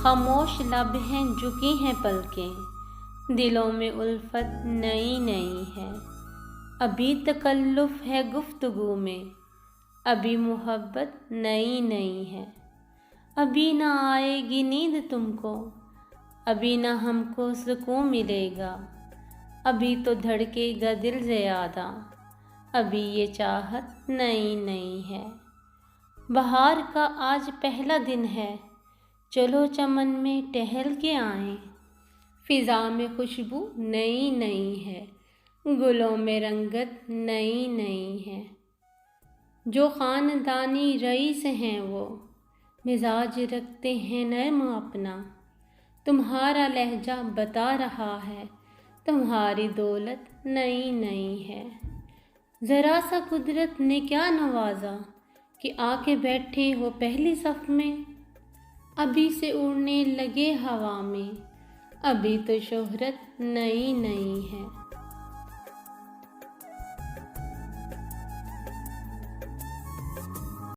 खामोश लब हैं, झुकी हैं पलकें, दिलों में उल्फत नई नई है। अभी तकल्लुफ़ है गुफ्तगू में, अभी मोहब्बत नई नई है। अभी ना आएगी नींद तुमको, अभी ना हमको सुकून मिलेगा। अभी तो धड़केगा दिल ज़्यादा, अभी ये चाहत नई नई है। बहार का आज पहला दिन है, चलो चमन में टहल के आएं। फ़िज़ा में खुशबू नई नई है, गुलों में रंगत नई नई है। जो ख़ानदानी रईस हैं वो मिजाज रखते हैं नर्म अपना। तुम्हारा लहजा बता रहा है, तुम्हारी दौलत नई नई है। ज़रा सा कुदरत ने क्या नवाजा कि आके बैठे हो पहली सफ़ में। अभी से उड़ने लगे हवा में, अभी तो शोहरत नई नई है।